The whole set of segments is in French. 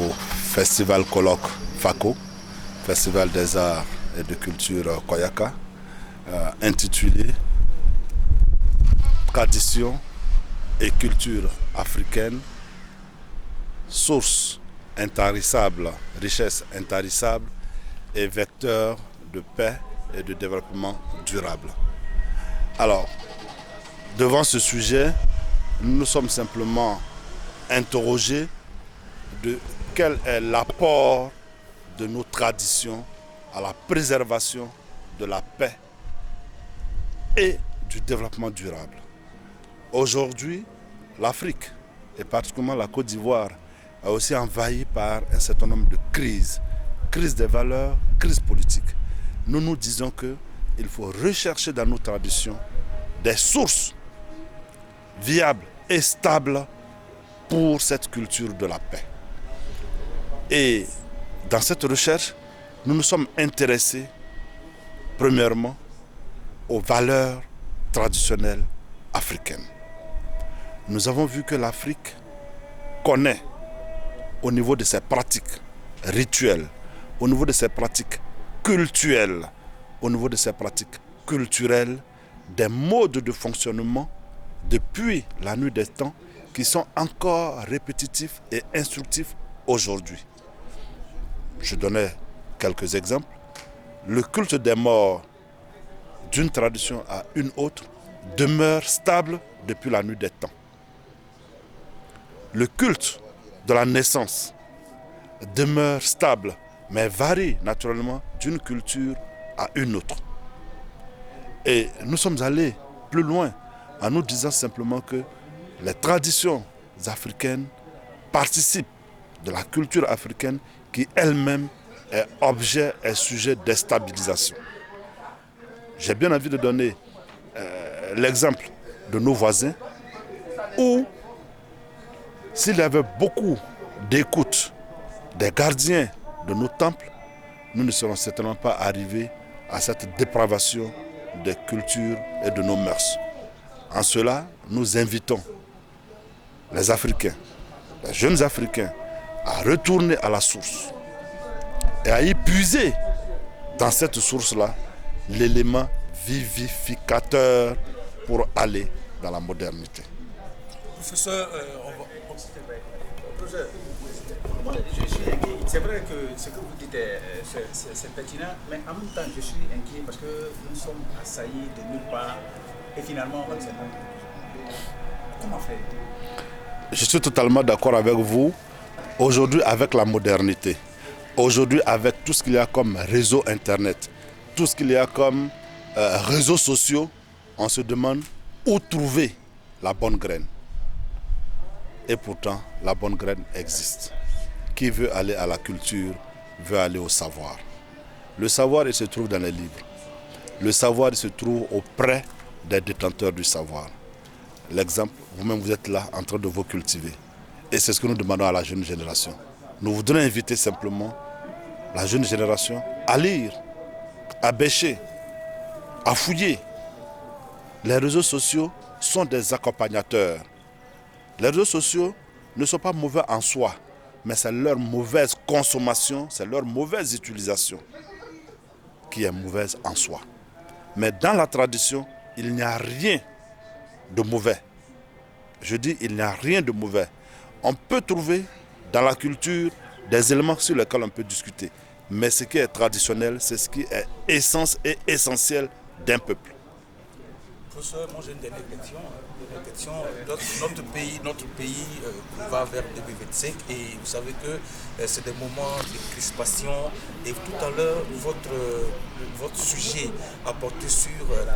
au Festival Colloque FACO, Festival des Arts et de Culture Koyaka, intitulé Tradition et culture africaine, source intarissable, richesse intarissable et vecteur de paix et de développement durable. Alors, devant ce sujet, nous nous sommes simplement interrogés de quel est l'apport de nos traditions à la préservation de la paix et du développement durable. Aujourd'hui, l'Afrique, et particulièrement la Côte d'Ivoire, est aussi envahie par un certain nombre de crises. Crise des valeurs, crise politique. Nous nous disons qu'il faut rechercher dans nos traditions des sources viables et stables pour cette culture de la paix. Et dans cette recherche, nous nous sommes intéressés premièrement aux valeurs traditionnelles africaines. Nous avons vu que l'Afrique connaît au niveau de ses pratiques rituelles, au niveau de ses pratiques cultuelles, au niveau de ses pratiques culturelles, des modes de fonctionnement depuis la nuit des temps qui sont encore répétitifs et instructifs aujourd'hui. Je donnais quelques exemples. Le culte des morts d'une tradition à une autre demeure stable depuis la nuit des temps. Le culte de la naissance demeure stable, mais varie naturellement d'une culture à une autre. Et nous sommes allés plus loin en nous disant simplement que les traditions africaines participent de la culture africaine qui elle-même est objet et sujet de déstabilisation. J'ai bien envie de donner l'exemple de nos voisins où s'il y avait beaucoup d'écoute des gardiens de nos temples, nous ne serons certainement pas arrivés à cette dépravation des cultures et de nos mœurs. En cela, nous invitons les Africains, les jeunes Africains, à retourner à la source et à y puiser dans cette source-là l'élément vivificateur pour aller dans la modernité. Professeur, c'est vrai que ce que vous dites c'est pertinent, mais en même temps je suis inquiet parce que nous sommes assaillis de nulle part et finalement on ne sait pas. Comment faire? Je suis totalement d'accord avec vous. Aujourd'hui, avec la modernité, aujourd'hui, avec tout ce qu'il y a comme réseau Internet, tout ce qu'il y a comme réseaux sociaux, on se demande où trouver la bonne graine. Et pourtant, la bonne graine existe. Qui veut aller à la culture, veut aller au savoir. Le savoir, il se trouve dans les livres. Le savoir, il se trouve auprès des détenteurs du savoir. L'exemple, vous-même, vous êtes là en train de vous cultiver. Et c'est ce que nous demandons à la jeune génération. Nous voudrions inviter simplement la jeune génération à lire, à bêcher, à fouiller. Les réseaux sociaux sont des accompagnateurs. Les réseaux sociaux ne sont pas mauvais en soi, mais c'est leur mauvaise consommation, c'est leur mauvaise utilisation qui est mauvaise en soi. Mais dans la tradition, il n'y a rien de mauvais. Je dis, il n'y a rien de mauvais. On peut trouver dans la culture des éléments sur lesquels on peut discuter. Mais ce qui est traditionnel, c'est ce qui est essence et essentiel d'un peuple. Professeur, moi j'ai une dernière question. Notre pays va vers 2025 et vous savez que c'est des moments de crispation. Et tout à l'heure, votre sujet a porté sur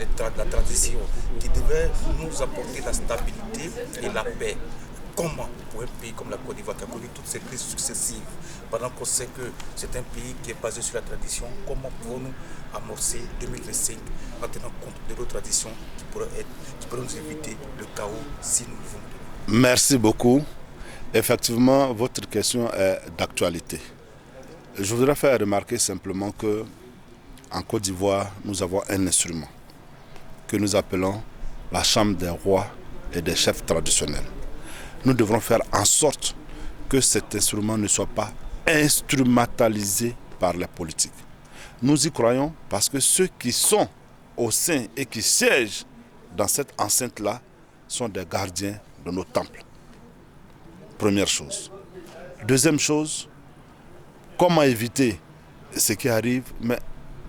la transition qui devait nous apporter la stabilité et la paix. Comment, pour un pays comme la Côte d'Ivoire qui a connu toutes ces crises successives, pendant qu'on sait que c'est un pays qui est basé sur la tradition, comment pouvons-nous amorcer 2025 en tenant compte de nos traditions qui pourraient nous éviter le chaos si nous le voulons? Merci beaucoup. Effectivement, votre question est d'actualité. Je voudrais faire remarquer simplement que en Côte d'Ivoire, nous avons un instrument que nous appelons la Chambre des rois et des chefs traditionnels. Nous devrons faire en sorte que cet instrument ne soit pas instrumentalisé par la politique. Nous y croyons parce que ceux qui sont au sein et qui siègent dans cette enceinte-là sont des gardiens de nos temples. Première chose. Deuxième chose, comment éviter ce qui arrive? Mais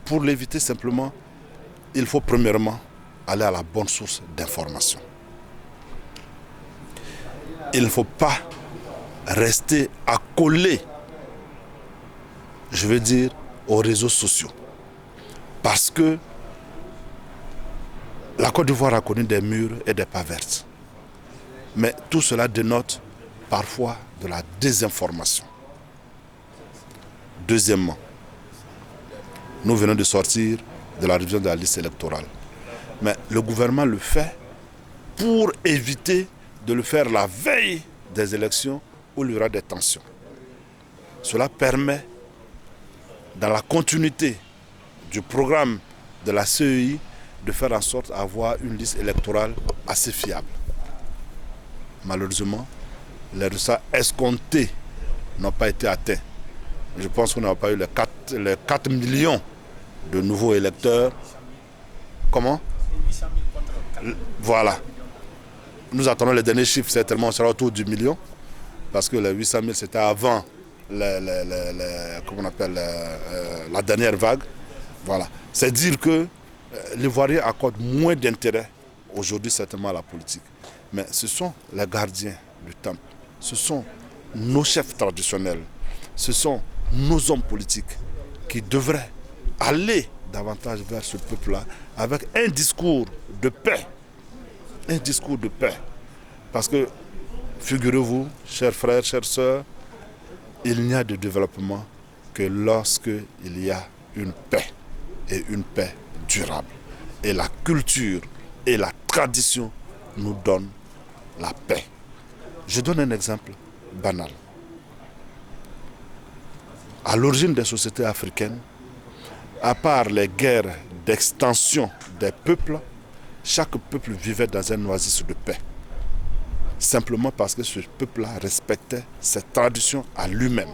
pour l'éviter simplement, il faut premièrement aller à la bonne source d'information. Il ne faut pas rester accolé, je veux dire, aux réseaux sociaux. Parce que la Côte d'Ivoire a connu des murs et des pas vertes. Mais tout cela dénote parfois de la désinformation. Deuxièmement, nous venons de sortir de la révision de la liste électorale. Mais le gouvernement le fait pour éviter de le faire la veille des élections où il y aura des tensions. Cela permet, dans la continuité du programme de la CEI, de faire en sorte d'avoir une liste électorale assez fiable. Malheureusement, les résultats escomptés n'ont pas été atteints. Je pense qu'on n'a pas eu les 4 millions de nouveaux électeurs. Comment? Voilà. Nous attendons les derniers chiffres, certainement on sera autour du million, parce que les 800 000 c'était avant comment on appelle, la dernière vague. Voilà. C'est dire que l'Ivoirien accorde moins d'intérêt aujourd'hui certainement à la politique. Mais ce sont les gardiens du temple, ce sont nos chefs traditionnels, ce sont nos hommes politiques qui devraient aller davantage vers ce peuple-là avec un discours de paix. Un discours de paix. Parce que, figurez-vous, chers frères, chères sœurs, il n'y a de développement que lorsque il y a une paix, et une paix durable. Et la culture et la tradition nous donnent la paix. Je donne un exemple banal. À l'origine des sociétés africaines, à part les guerres d'extension des peuples, chaque peuple vivait dans un oasis de paix. Simplement parce que ce peuple-là respectait ses traditions à lui-même.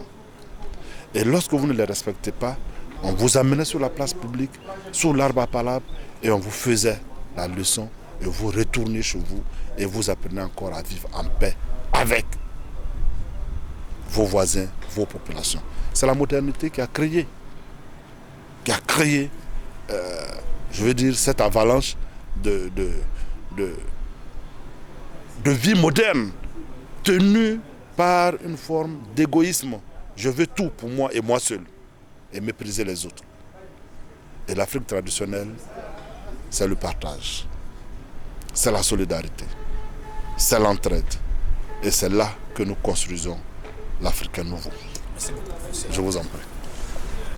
Et lorsque vous ne les respectez pas, on vous amenait sur la place publique, sous l'arbre à palabres, et on vous faisait la leçon, et vous retournez chez vous, et vous apprenez encore à vivre en paix avec vos voisins, vos populations. C'est la modernité qui a créé, je veux dire, cette avalanche de vie moderne tenue par une forme d'égoïsme. Je veux tout pour moi et moi seul et mépriser les autres. Et l'Afrique traditionnelle, c'est le partage, c'est la solidarité, c'est l'entraide. Et c'est là que nous construisons l'Africain nouveau. Merci beaucoup. Je vous en prie.